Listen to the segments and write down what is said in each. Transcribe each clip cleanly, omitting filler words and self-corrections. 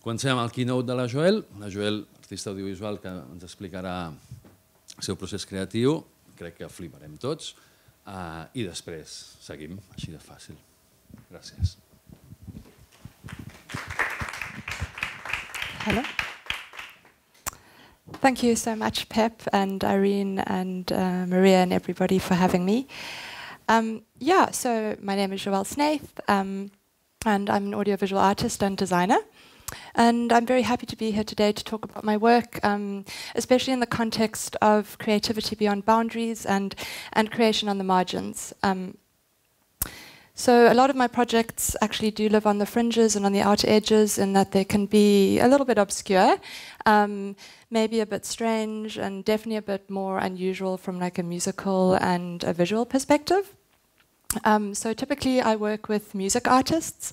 Comencem amb el Keynote de la Jöelle. La Jöelle, artista audiovisual que ens explicarà el seu procés creatiu. Crec que fliparem tots. I després seguim, així de fàcil. Gràcies. Hello. Thank you so much, Pep and Irene and Maria and everybody for having me. So my name is Jöelle Snaith, and I'm an audiovisual artist and designer. And I'm very happy to be here today to talk about my work, especially in the context of creativity beyond boundaries and creation on the margins. So a lot of my projects actually do live on the fringes and on the outer edges, in that they can be a little bit obscure, maybe a bit strange, and definitely a bit more unusual from like a musical and a visual perspective. So typically I work with music artists,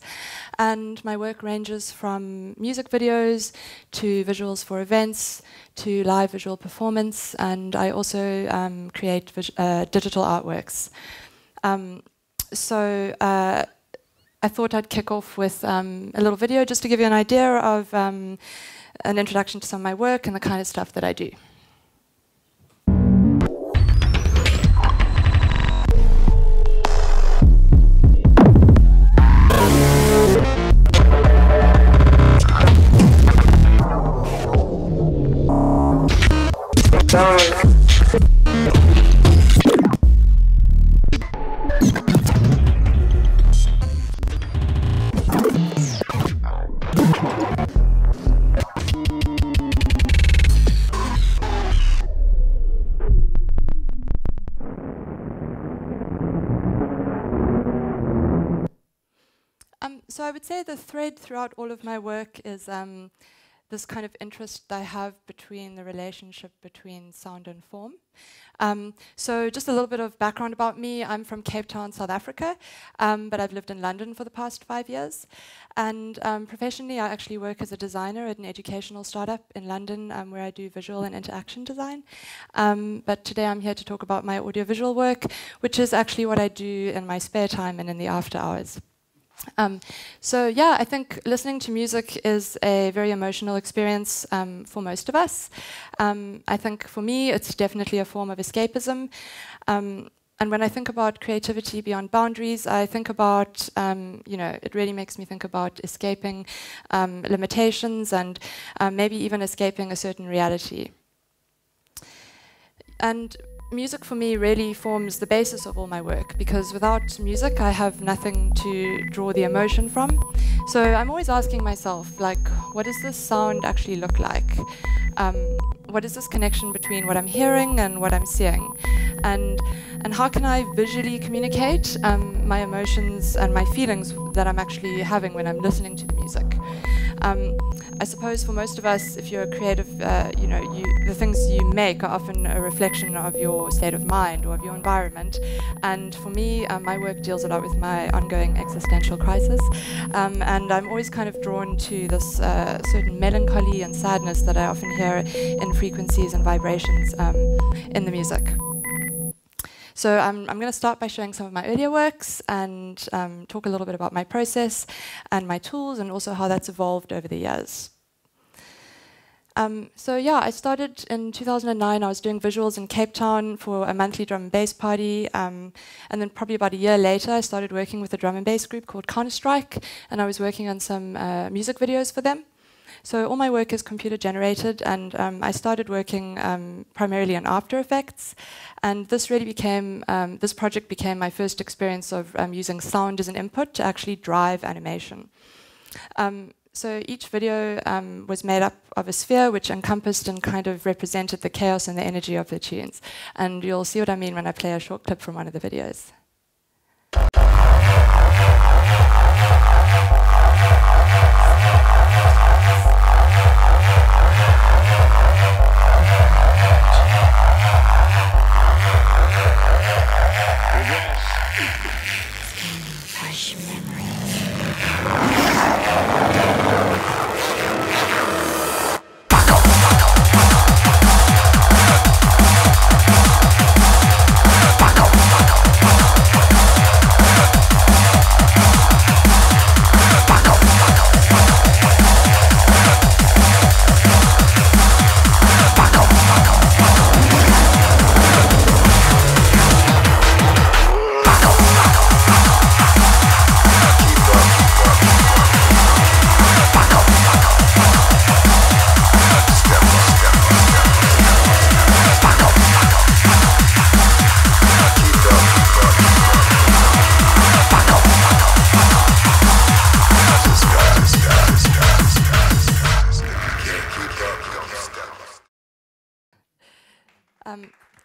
and my work ranges from music videos to visuals for events to live visual performance, and I also create digital artworks. I thought I'd kick off with a little video just to give you an idea of an introduction to some of my work and the kind of stuff that I do. So I would say the thread throughout all of my work is this kind of interest I have between the relationship between sound and form. So just a little bit of background about me. I'm from Cape Town, South Africa, but I've lived in London for the past 5 years. And professionally, I actually work as a designer at an educational startup in London where I do visual and interaction design. But today I'm here to talk about my audiovisual work, which is actually what I do in my spare time and in the after hours. I think listening to music is a very emotional experience for most of us. I think for me, it's definitely a form of escapism. And when I think about creativity beyond boundaries, I think about, it really makes me think about escaping limitations and maybe even escaping a certain reality. And music for me really forms the basis of all my work, because without music I have nothing to draw the emotion from. So I'm always asking myself, like, what does this sound actually look like? What is this connection between what I'm hearing and what I'm seeing? And how can I visually communicate my emotions and my feelings that I'm actually having when I'm listening to the music? I suppose for most of us, if you're a creative, the things you make are often a reflection of your state of mind or of your environment. And for me, my work deals a lot with my ongoing existential crisis. And I'm always kind of drawn to this certain melancholy and sadness that I often hear in frequencies and vibrations in the music. So I'm going to start by showing some of my earlier works and talk a little bit about my process and my tools, and also how that's evolved over the years. I started in 2009. I was doing visuals in Cape Town for a monthly drum and bass party. And then probably about a year later, I started working with a drum and bass group called Counter-Strike, and I was working on some music videos for them. So all my work is computer generated, and I started working primarily on After Effects. And this really became, this project became my first experience of using sound as an input to actually drive animation. So each video was made up of a sphere which encompassed and kind of represented the chaos and the energy of the tunes. And you'll see what I mean when I play a short clip from one of the videos.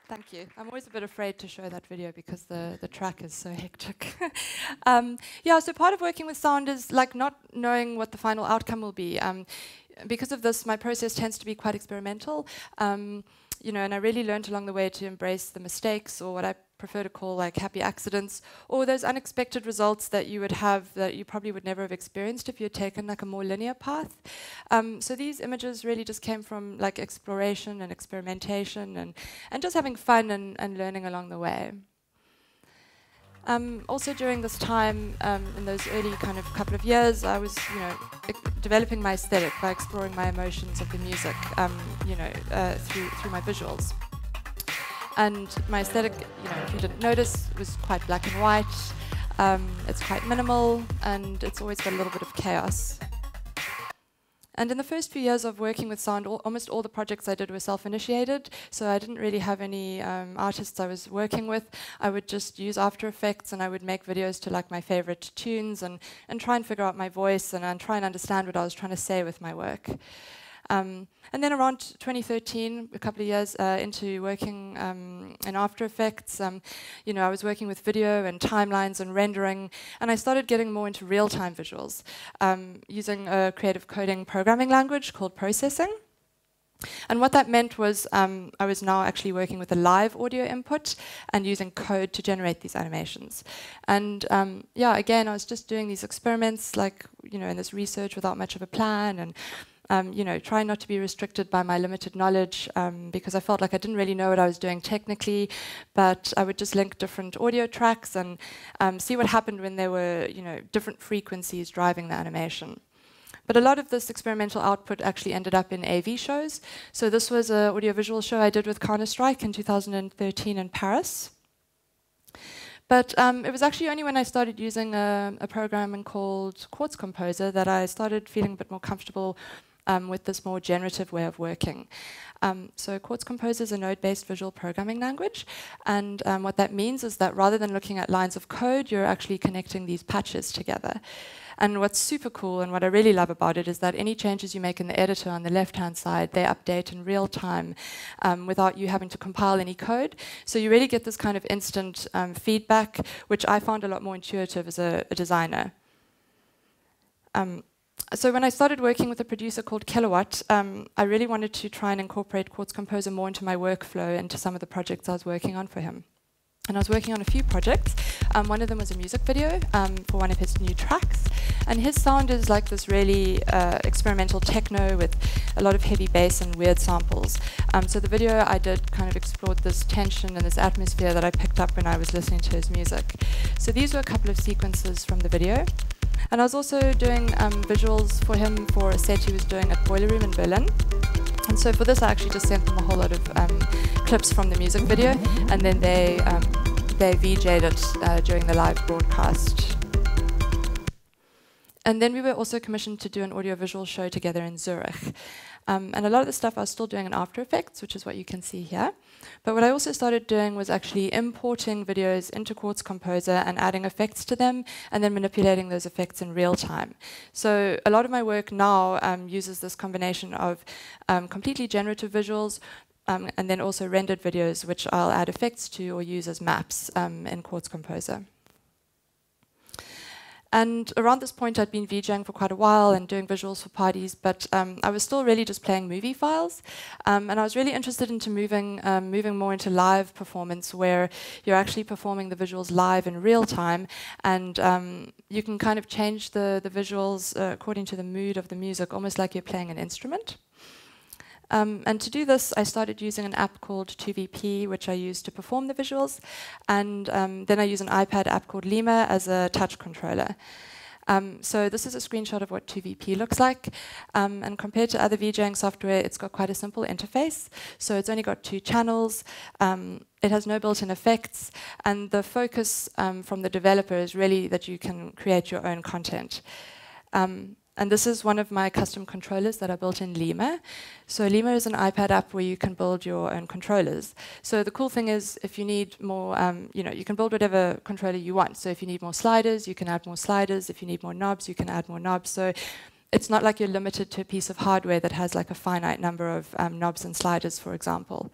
Thank you. I'm always a bit afraid to show that video because the track is so hectic. Yeah, so part of working with sound is like not knowing what the final outcome will be. Because of this, my process tends to be quite experimental. You know, and I really learned along the way to embrace the mistakes, or what I prefer to call like happy accidents, or those unexpected results that you would have that you probably would never have experienced if you had taken like a more linear path. So these images really just came from like exploration and experimentation and just having fun and learning along the way. Also during this time, in those early kind of couple of years, I was, you know, developing my aesthetic by exploring my emotions of the music, you know, through my visuals. And my aesthetic, you know, if you didn't notice, was quite black and white. It's quite minimal, and it's always got a little bit of chaos. And in the first few years of working with sound, almost all the projects I did were self-initiated, so I didn't really have any artists I was working with. I would just use After Effects, and I would make videos to like my favorite tunes and try and figure out my voice and try and understand what I was trying to say with my work. And then around 2013, a couple of years into working in After Effects, you know, I was working with video and timelines and rendering, and I started getting more into real-time visuals, using a creative coding programming language called processing. And what that meant was I was now actually working with a live audio input and using code to generate these animations. And yeah, again, I was just doing these experiments, like, you know, in this research without much of a plan, and you know, trying not to be restricted by my limited knowledge, because I felt like I didn't really know what I was doing technically, but I would just link different audio tracks and see what happened when there were, you know, different frequencies driving the animation. But a lot of this experimental output actually ended up in AV shows. So this was an audiovisual show I did with Counter-Strike in 2013 in Paris. But it was actually only when I started using a program called Quartz Composer that I started feeling a bit more comfortable with this more generative way of working. So Quartz Composer is a node-based visual programming language, and what that means is that rather than looking at lines of code, you're actually connecting these patches together. And what's super cool and what I really love about it is that any changes you make in the editor on the left-hand side, they update in real time without you having to compile any code. So you really get this kind of instant feedback, which I found a lot more intuitive as a designer. So when I started working with a producer called Kilowatt, I really wanted to try and incorporate Quartz Composer more into my workflow, into some of the projects I was working on for him. And I was working on a few projects. One of them was a music video for one of his new tracks. And his sound is like this really experimental techno with a lot of heavy bass and weird samples. So the video I did kind of explored this tension and this atmosphere that I picked up when I was listening to his music. So these were a couple of sequences from the video. And I was also doing visuals for him for a set he was doing at Boiler Room in Berlin. And so for this, I actually just sent them a whole lot of clips from the music video, and then they VJ'd it during the live broadcast. And then we were also commissioned to do an audiovisual show together in Zurich. And a lot of the stuff I was still doing in After Effects, which is what you can see here. But what I also started doing was actually importing videos into Quartz Composer and adding effects to them, and then manipulating those effects in real time. So a lot of my work now uses this combination of completely generative visuals, and then also rendered videos, which I'll add effects to or use as maps in Quartz Composer. And around this point, I'd been VJing for quite a while and doing visuals for parties, but I was still really just playing movie files. And I was really interested into moving more into live performance, where you're actually performing the visuals live in real time, and you can kind of change the visuals according to the mood of the music, almost like you're playing an instrument. And to do this, I started using an app called 2VP, which I use to perform the visuals. And then I use an iPad app called Lima as a touch controller. So this is a screenshot of what 2VP looks like. And compared to other VJing software, it's got quite a simple interface. So it's only got 2 channels. It has no built-in effects. And the focus from the developer is really that you can create your own content. And this is one of my custom controllers that I built in Lima. So Lima is an iPad app where you can build your own controllers. So the cool thing is, if you need more, you can build whatever controller you want. So if you need more sliders, you can add more sliders. If you need more knobs, you can add more knobs. So it's not like you're limited to a piece of hardware that has like a finite number of knobs and sliders, for example.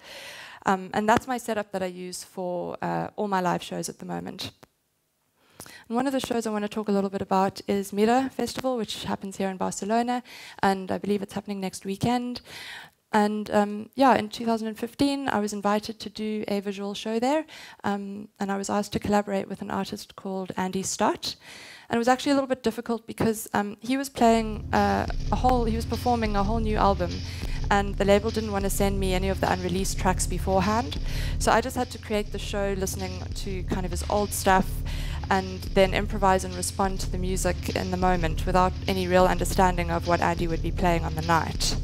And that's my setup that I use for all my live shows at the moment. And one of the shows I want to talk a little bit about is Mira Festival, which happens here in Barcelona, and I believe it's happening next weekend. And yeah, in 2015, I was invited to do a visual show there, and I was asked to collaborate with an artist called Andy Stott. And it was actually a little bit difficult because he was playing he was performing a whole new album, and the label didn't want to send me any of the unreleased tracks beforehand. So I just had to create the show listening to kind of his old stuff, and then improvise and respond to the music in the moment without any real understanding of what Andy would be playing on the night.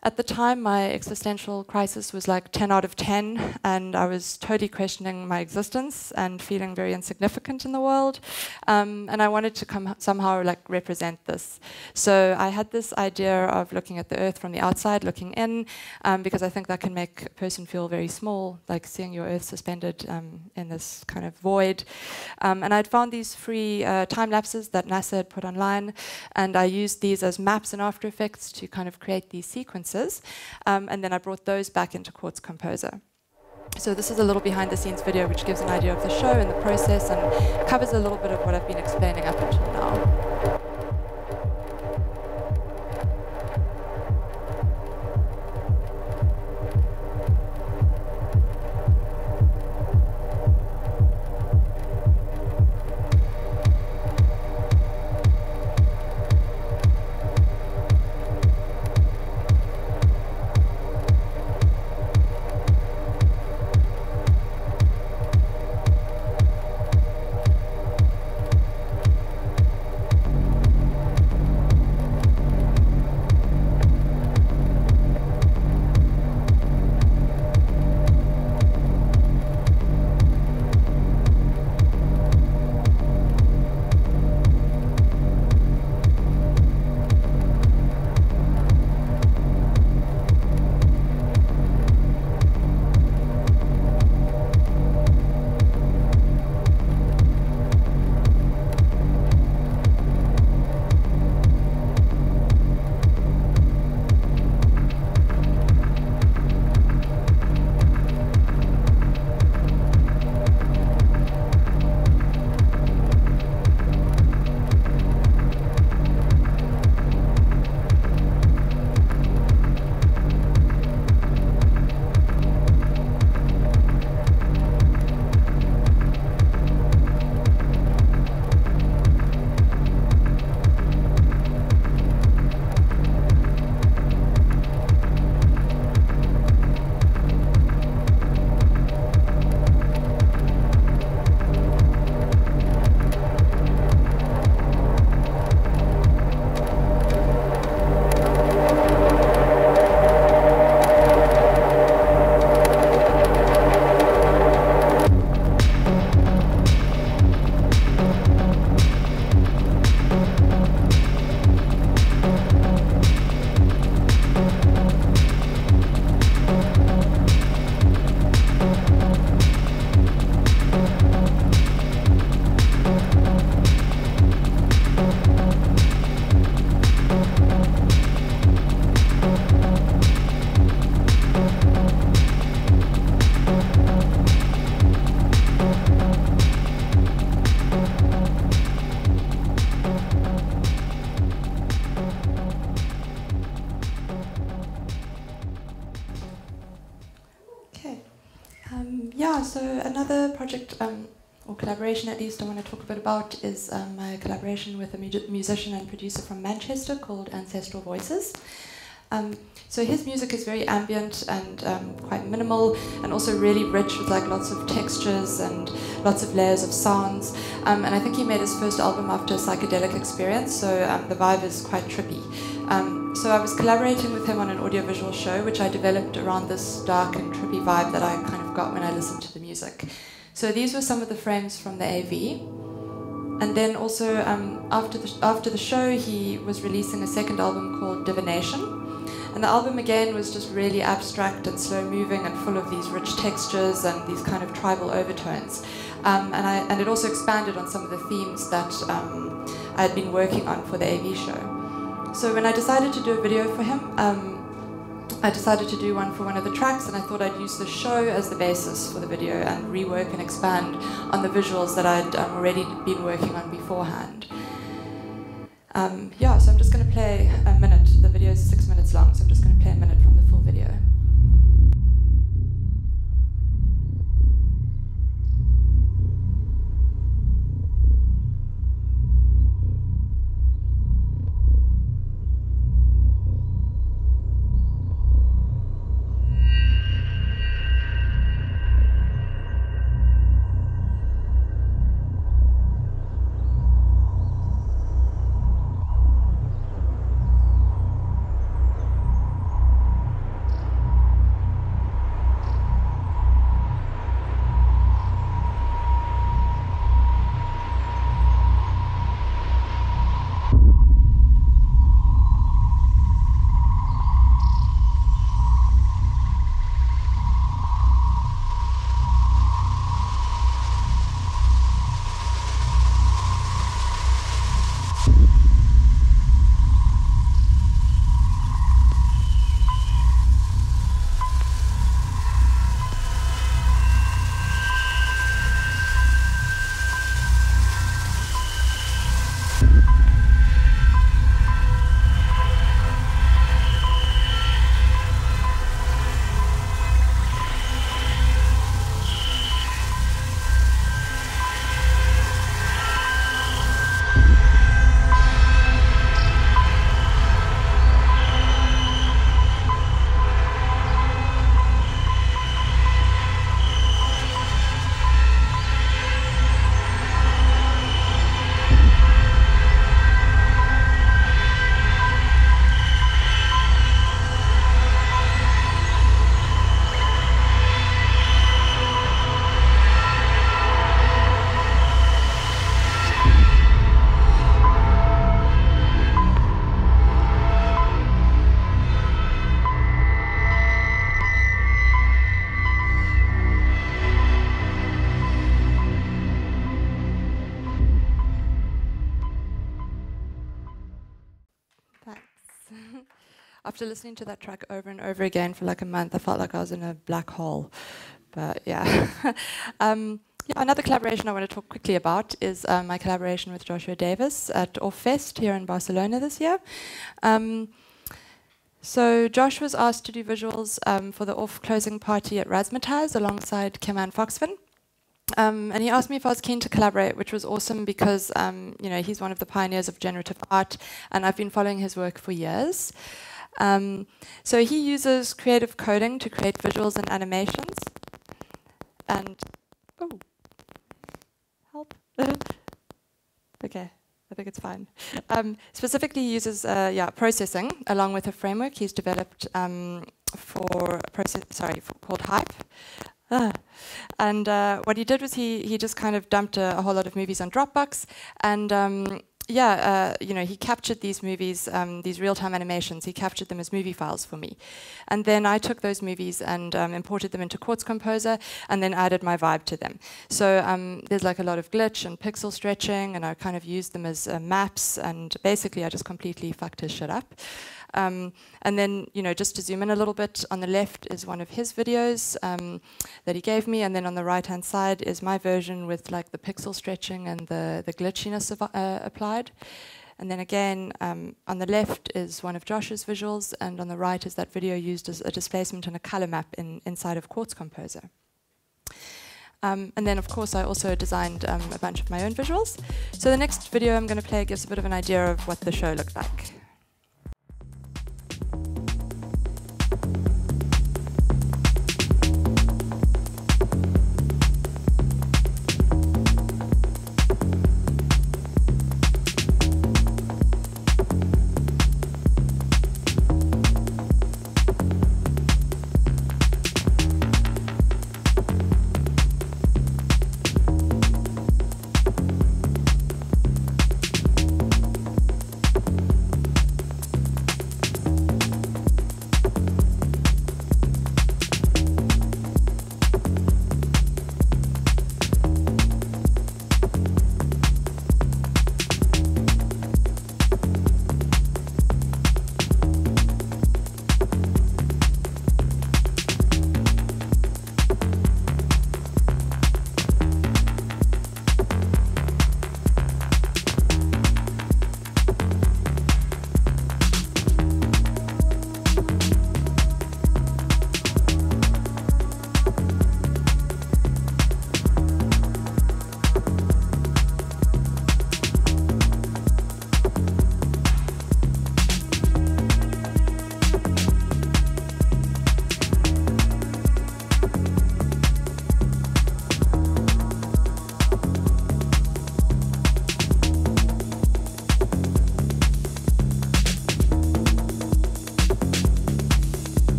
At the time, my existential crisis was like 10 out of 10, and I was totally questioning my existence and feeling very insignificant in the world. And I wanted to somehow like represent this. So I had this idea of looking at the earth from the outside, looking in, because I think that can make a person feel very small, like seeing your earth suspended in this kind of void. And I'd found these free time lapses that NASA had put online, and I used these as maps in After Effects to kind of create these sequences. And then I brought those back into Quartz Composer. So this is a little behind the scenes video which gives an idea of the show and the process and covers a little bit of what I've been explaining up until now. So another project, or collaboration at least, I want to talk a bit about is my collaboration with a musician and producer from Manchester called Ancestral Voices. So his music is very ambient and quite minimal, and also really rich with like lots of textures and lots of layers of sounds. And I think he made his first album after a psychedelic experience, so the vibe is quite trippy. So I was collaborating with him on an audiovisual show, which I developed around this dark and trippy vibe that I kind of got when I listened to the music. So these were some of the frames from the AV. And then also after the show, he was releasing a second album called Divination. And the album again was just really abstract and slow moving and full of these rich textures and these kind of tribal overtones. And it also expanded on some of the themes that I had been working on for the AV show. So when I decided to do a video for him, I decided to do one for one of the tracks, and I thought I'd use the show as the basis for the video and rework and expand on the visuals that I'd already been working on beforehand. Yeah, so I'm just going to play a minute. The video is 6 minutes long, so I'm just going to play a minute from the full video. After listening to that track over and over again for like a month, I felt like I was in a black hole. But yeah. Yeah, another collaboration I want to talk quickly about is my collaboration with Joshua Davis at Off Fest here in Barcelona this year. So Josh was asked to do visuals for the Off closing party at Razzmatazz alongside Kim-Ann Foxven. And he asked me if I was keen to collaborate, which was awesome because you know, he's one of the pioneers of generative art, and I've been following his work for years. So he uses creative coding to create visuals and animations. And oh, help! Okay, I think it's fine. Specifically, he uses processing along with a framework he's developed called Hype. And what he did was he just kind of dumped a whole lot of movies on Dropbox, and you know, he captured these movies, these real-time animations. He captured them as movie files for me, and then I took those movies and imported them into Quartz Composer, and then added my vibe to them. So there's like a lot of glitch and pixel stretching, and I kind of used them as maps, and basically I just completely fucked his shit up. And then, you know, just to zoom in a little bit, on the left is one of his videos that he gave me, and then on the right-hand side is my version with like the pixel stretching and the glitchiness applied. And then again, on the left is one of Josh's visuals, and on the right is that video used as a displacement and a color map inside of Quartz Composer. And then, of course, I also designed a bunch of my own visuals. So the next video I'm going to play gives a bit of an idea of what the show looked like.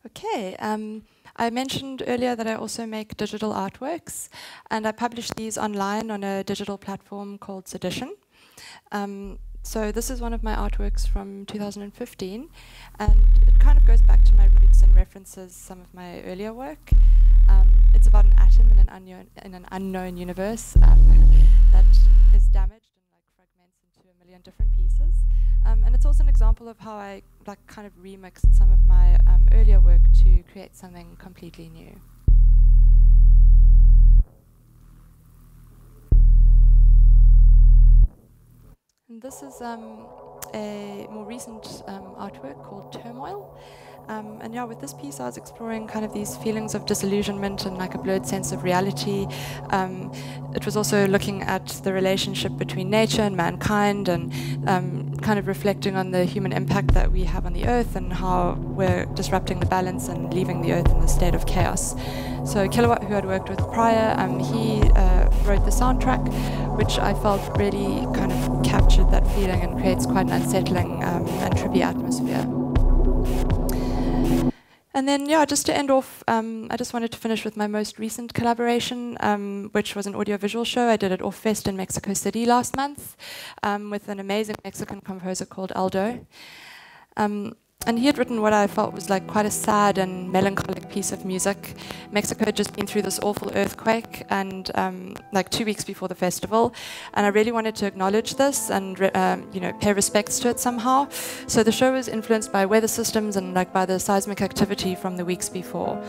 Okay, I mentioned earlier that I also make digital artworks, and I publish these online on a digital platform called Sedition. So this is one of my artworks from 2015, and it kind of goes back to my roots and references some of my earlier work. It's about an atom in an unknown universe that is damaged and like fragments into a million different pieces. And it's also an example of how I like kind of remixed some of my earlier work to create something completely new. And this is a more recent artwork called Turmoil. And yeah, with this piece I was exploring kind of these feelings of disillusionment and like a blurred sense of reality. It was also looking at the relationship between nature and mankind, and kind of reflecting on the human impact that we have on the earth and how we're disrupting the balance and leaving the earth in a state of chaos. So Kilowatt, who I'd worked with prior, he wrote the soundtrack, which I felt really kind of captured that feeling and creates quite an unsettling and trippy atmosphere. And then, yeah, just to end off, I just wanted to finish with my most recent collaboration, which was an audiovisual show. I did it off-fest in Mexico City last month with an amazing Mexican composer called Aldo. And he had written what I felt was like quite a sad and melancholic piece of music. Mexico had just been through this awful earthquake, and like 2 weeks before the festival, and I really wanted to acknowledge this and you know, pay respects to it somehow. So the show was influenced by weather systems and like by the seismic activity from the weeks before.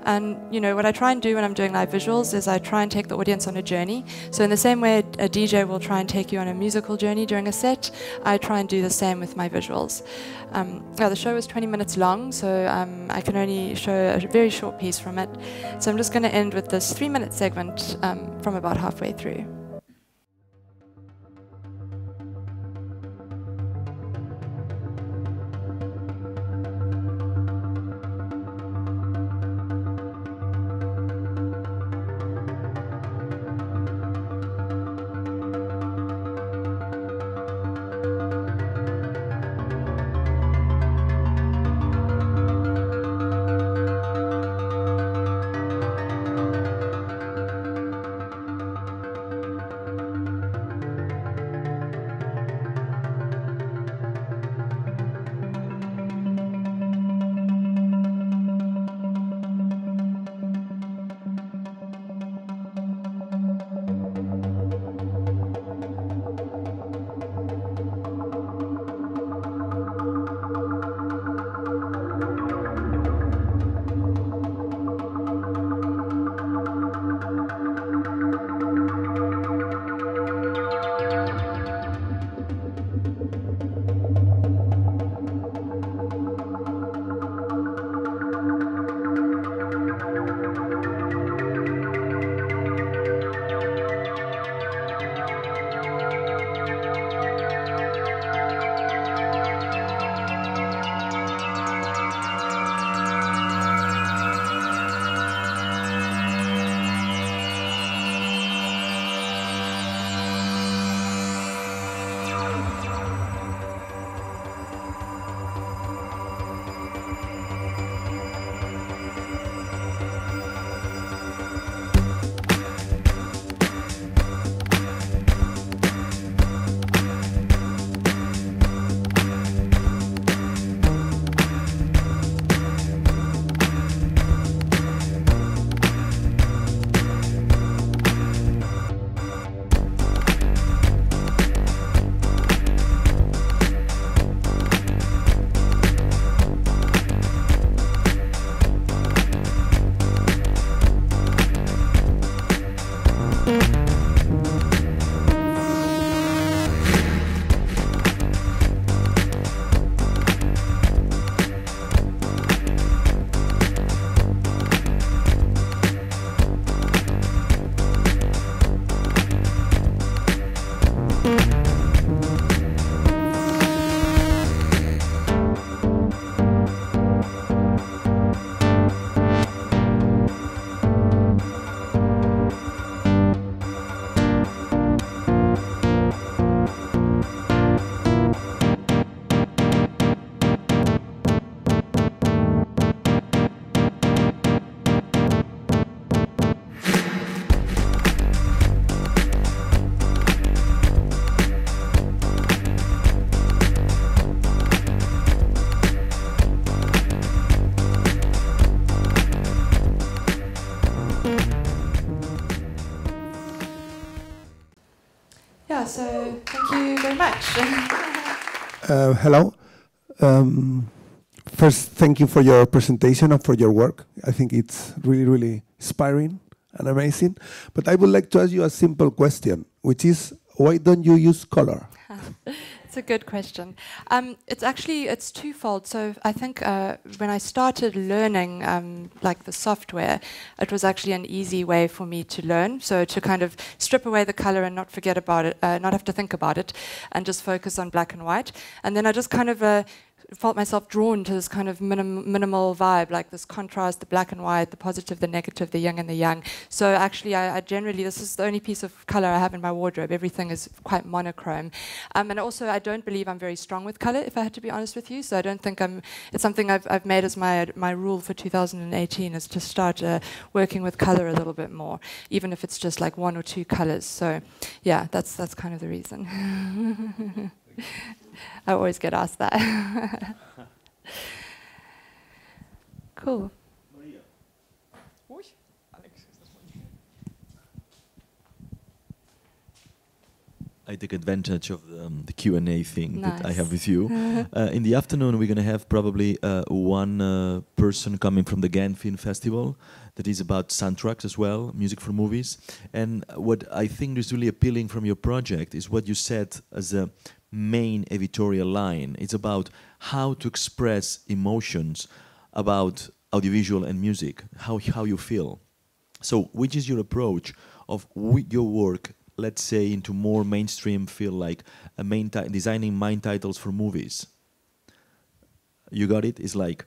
And you know, what I try and do when I'm doing live visuals is I try and take the audience on a journey. So in the same way a DJ will try and take you on a musical journey during a set, I try and do the same with my visuals. Yeah, the show is 20 minutes long, so I can only show a very short piece from it. So I'm just going to end with this 3-minute segment from about halfway through. much. Hello. First, thank you for your presentation and for your work. I think it's really, really inspiring and amazing. But I would like to ask you a simple question, which is, why don't you use color? It's a good question. It's twofold. So I think when I started learning like the software, it was actually an easy way for me to learn. So to kind of strip away the color and not forget about it, not have to think about it, and just focus on black and white. And then I just kind of felt myself drawn to this kind of minimal vibe, like this contrast, the black and white, the positive, the negative, the yin and the yang. So actually, I generally, this is the only piece of color I have in my wardrobe. Everything is quite monochrome. And also, I don't believe I'm very strong with color, if I had to be honest with you. So I don't think it's something I've made as my rule for 2018 is to start working with color a little bit more, even if it's just like 1 or 2 colors. So yeah, that's kind of the reason. I always get asked that. Cool. Maria. I take advantage of the Q&A thing that I have with you. In the afternoon, we're going to have probably one person coming from the Cannes Film Festival that is about soundtracks as well, music for movies. And what I think is really appealing from your project is what you said as a main editorial line. It's about how to express emotions about audiovisual and music, how you feel. So which is your approach of your work, let's say, into more mainstream feel, like a designing main titles for movies? You got it? It's like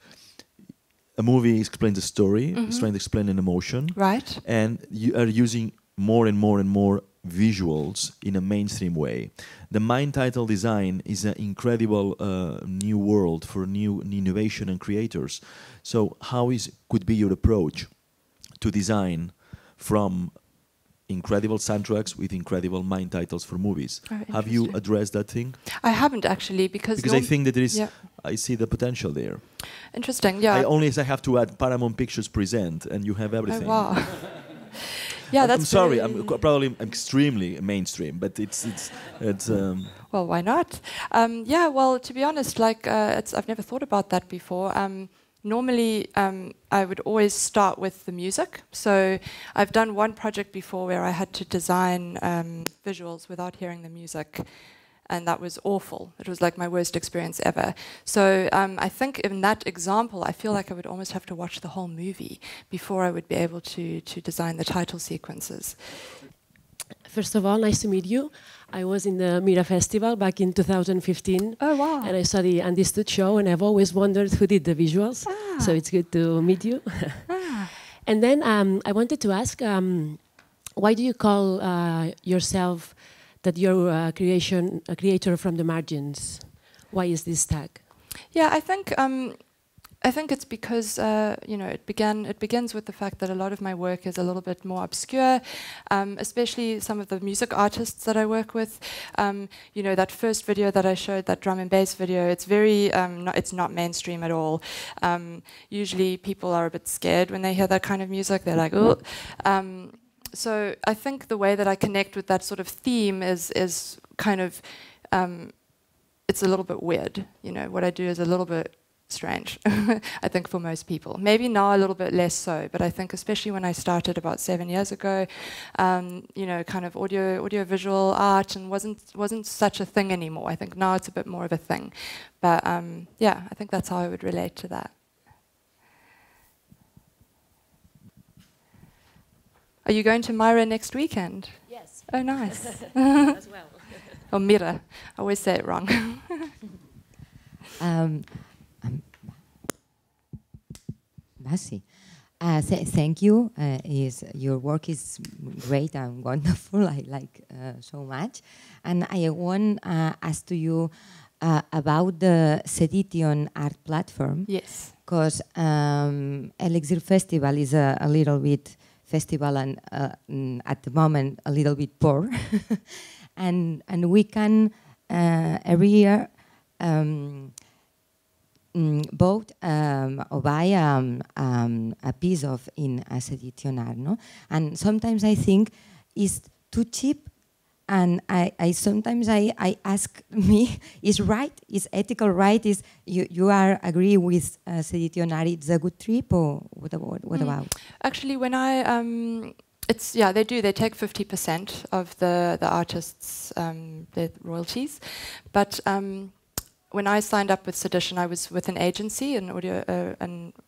a movie explains a story, it's trying to explain an emotion. Right. And you are using more and more and more visuals in a mainstream way. The main title design is an incredible new world for new innovation and creators. So how could be your approach to design from incredible soundtracks with incredible main titles for movies? Have you addressed that thing? I haven't actually, because I think that there is, I see the potential there. Interesting, yeah. I have to add Paramount Pictures Present, and you have everything. Oh, wow. Yeah, I'm sorry. I'm probably extremely mainstream, but it's. Well, why not? Yeah. Well, to be honest, like I've never thought about that before. Normally, I would always start with the music. So I've done one project before where I had to design visuals without hearing the music. And that was awful. It was like my worst experience ever. So I think in that example, I feel like I would almost have to watch the whole movie before I would be able to design the title sequences. First of all, nice to meet you. I was in the Mira Festival back in 2015. Oh, wow. And I saw the Understood show, and I've always wondered who did the visuals. So it's good to meet you. And then I wanted to ask, why do you call yourself that you're a creator from the margins? Why is this tag? Yeah, I think it's because it begins with the fact that a lot of my work is a little bit more obscure, especially some of the music artists that I work with. That first video that I showed, that drum and bass video, it's very it's not mainstream at all. Usually people are a bit scared when they hear that kind of music. They're like, oh. So I think the way that I connect with that sort of theme is kind of, it's a little bit weird. What I do is a little bit strange, I think, for most people. Maybe now a little bit less so, but I think especially when I started about 7 years ago, kind of audio-visual art and wasn't such a thing anymore. I think now it's a bit more of a thing. But yeah, I think that's how I would relate to that. Are you going to Myra next weekend? Yes. Oh, nice. As well. Or Mira. I always say it wrong. Masi. Thank you. Your work is great and wonderful. I like so much. And I want to ask to you about the Sedition art platform. Yes. Because Elixir Festival is a little bit festival and at the moment a little bit poor. and we can every year vote or buy a piece in a Sedition art, no? And sometimes I think it's too cheap And I sometimes I ask me, is ethical right? Is you are agree with Seditionari, it's a good trip, or what about? Actually, when I they do. They take 50% of the artists' their royalties, but when I signed up with Sedition, I was with an agency, an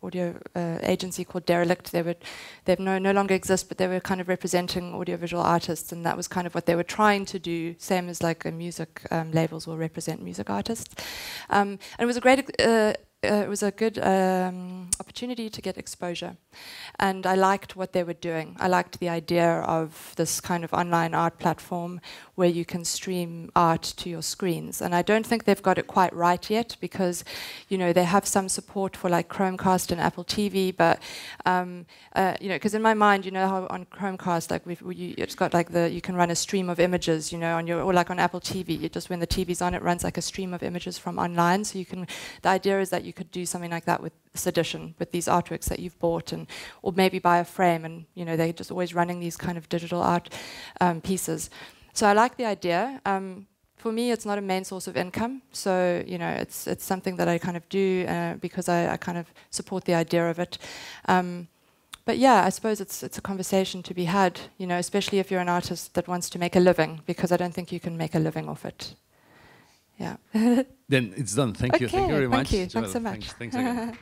audio agency called Derelict. They no longer exist, but they were kind of representing audiovisual artists, and that was kind of what they were trying to do. Same as like music labels will represent music artists, and it was a great. It was a good opportunity to get exposure, and I liked what they were doing. I liked the idea of this kind of online art platform where you can stream art to your screens, and I don't think they've got it quite right yet, because they have some support for like Chromecast and Apple TV, but because in my mind, how on Chromecast, like it's got like you can run a stream of images, or like on Apple TV, when the TV's on, it runs like a stream of images from online. So the idea is that you could do something like that with Sedition, with these artworks that you've bought, or maybe buy a frame, and they're just always running these kind of digital art pieces. So I like the idea. For me, it's not a main source of income, so it's something that I kind of do because I kind of support the idea of it. But yeah, I suppose it's a conversation to be had, especially if you're an artist that wants to make a living, because I don't think you can make a living off it. Yeah. Then it's done. Thank you. Thank you very much. Thank you. Thanks so much. Thanks again.